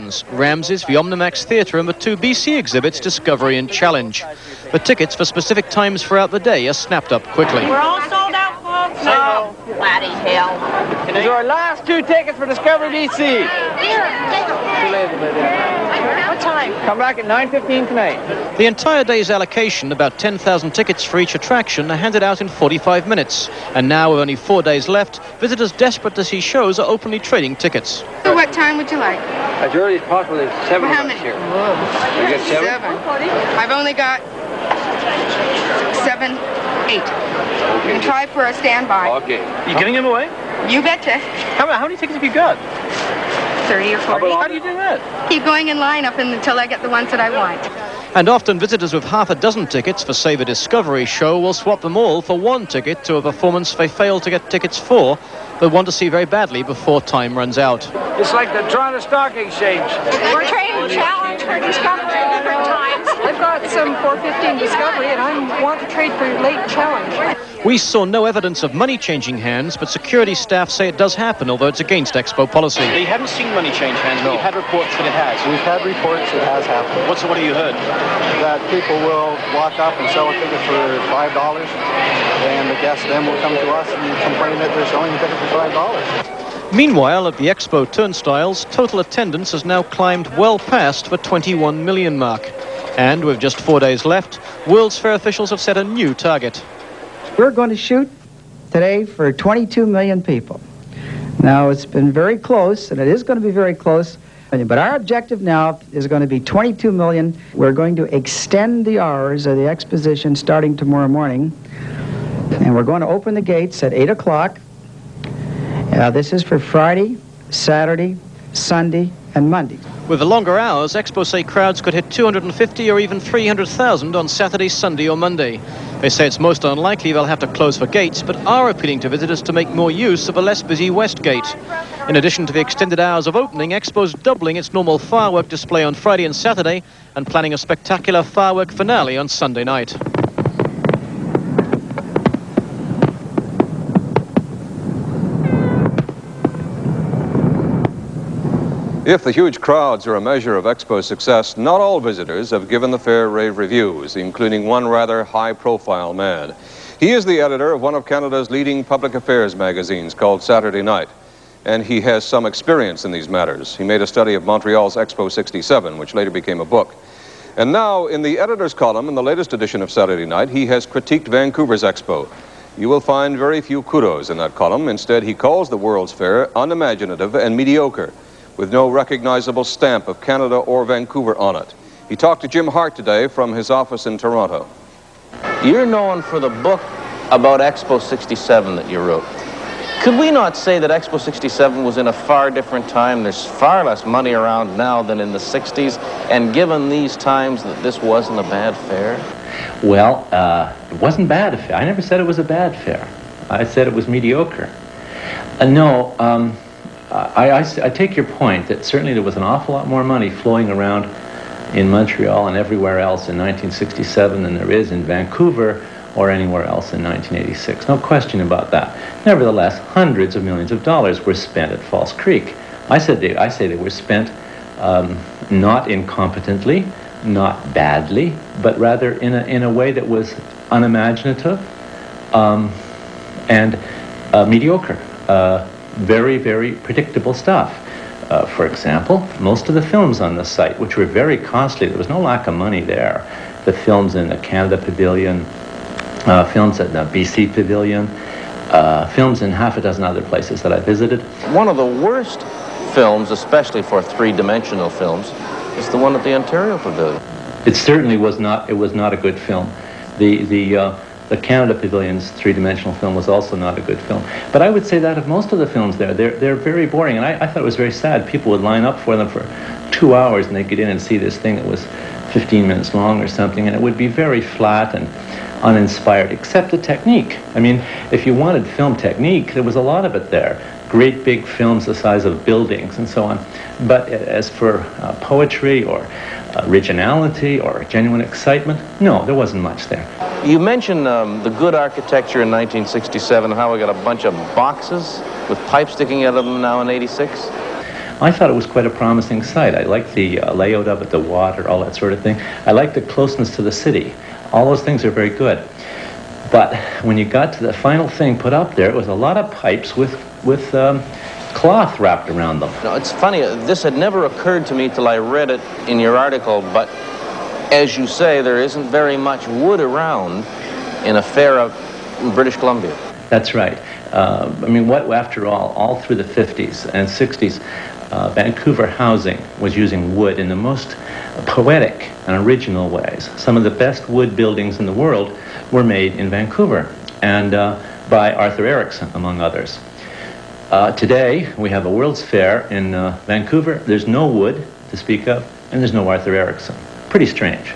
attractions, Ramsay's, the Omnimax Theatre and the two BC exhibits, Discovery and Challenge. The tickets for specific times throughout the day are snapped up quickly. We're all sold out, folks. No. Bloody hell. These are our last 2 tickets for Discovery BC. What time? Come back at 9:15 tonight. The entire day's allocation, about 10,000 tickets for each attraction, are handed out in 45 minutes. And now, with only 4 days left, visitors desperate to see shows are openly trading tickets. So what time would you like? As early as possible. There's 7 How of us many? here. You get 7? 7. I've only got 7, 8. Okay. And try for a standby. Okay. Are you giving them away? You betcha. How many tickets have you got? 30 or 40. How do you do that? Keep going in line up until I get the ones that I want. And often visitors with half a dozen tickets for, say, the Discovery show will swap them all for one ticket to a performance they fail to get tickets for, but want to see very badly before time runs out. It's like the Toronto Stock Exchange. We're trading Challenge for Discovery at different times. I've got some 415 Discovery, and I want to trade for late Challenge. We saw no evidence of money changing hands, but security staff say it does happen, although it's against Expo policy. You haven't seen money change hands, but you've had reports that it has. We've had reports it has happened. What have you heard? That people will walk up and sell a ticket for $5, and the guests then will come to us and complain that they're selling a ticket for $5. Meanwhile, at the Expo turnstiles, total attendance has now climbed well past the 21 million mark. And with just 4 days left, World's Fair officials have set a new target. We're going to shoot today for 22 million people. Now, it's been very close, and it is going to be very close, but our objective now is going to be 22 million. We're going to extend the hours of the exposition starting tomorrow morning, and we're going to open the gates at 8 o'clock. This is for Friday, Saturday, Sunday, and Monday. With the longer hours, Expo say crowds could hit 250 or even 300,000 on Saturday, Sunday, or Monday. They say it's most unlikely they'll have to close for gates, but are appealing to visitors to make more use of a less busy West Gate. In addition to the extended hours of opening, Expo's doubling its normal firework display on Friday and Saturday and planning a spectacular firework finale on Sunday night. If the huge crowds are a measure of Expo's success, not all visitors have given the fair rave reviews, including one rather high-profile man. He is the editor of one of Canada's leading public affairs magazines called Saturday Night, and he has some experience in these matters. He made a study of Montreal's Expo 67, which later became a book. And now, in the editor's column in the latest edition of Saturday Night, he has critiqued Vancouver's Expo. You will find very few kudos in that column. Instead, he calls the World's Fair unimaginative and mediocre, with no recognizable stamp of Canada or Vancouver on it. He talked to Jim Hart today from his office in Toronto. You're known for the book about Expo 67 that you wrote. Could we not say that Expo 67 was in a far different time? There's far less money around now than in the 60s, and given these times that this wasn't a bad fair? Well, it wasn't bad a fair. I never said it was a bad fair. I said it was mediocre. I take your point that certainly there was an awful lot more money flowing around in Montreal and everywhere else in 1967 than there is in Vancouver or anywhere else in 1986. No question about that. Nevertheless, hundreds of millions of dollars were spent at False Creek. I say they were spent not incompetently, not badly, but rather in a way that was unimaginative and mediocre. Very, very predictable stuff. For example, most of the films on the site, which were very costly, there was no lack of money there. The films in the Canada Pavilion, films at the BC Pavilion, films in half a dozen other places that I visited. One of the worst films, especially for three-dimensional films, is the one at the Ontario Pavilion. It certainly was not. It was not a good film. The Canada Pavilion's three-dimensional film was also not a good film. But I would say that of most of the films there, they're very boring. And I thought it was very sad. People would line up for them for 2 hours and they'd get in and see this thing that was 15 minutes long or something, and it would be very flat and uninspired, except the technique. I mean, if you wanted film technique, there was a lot of it there. Great big films the size of buildings and so on. But as for poetry or originality or genuine excitement, no, there wasn't much there. You mentioned the good architecture in 1967, how we got a bunch of boxes with pipes sticking out of them now in 86. I thought it was quite a promising site. I liked the layout of it, the water, all that sort of thing. I liked the closeness to the city. All those things are very good. But when you got to the final thing put up there, it was a lot of pipes with cloth wrapped around them. No, it's funny, this had never occurred to me till I read it in your article, but as you say, there isn't very much wood around in a fair of British Columbia. That's right. I mean, after all through the 50s and 60s, Vancouver housing was using wood in the most poetic and original ways. Some of the best wood buildings in the world were made in Vancouver, and by Arthur Erickson, among others. Today, we have a World's Fair in Vancouver. There's no wood to speak of, and there's no Arthur Erickson. Pretty strange.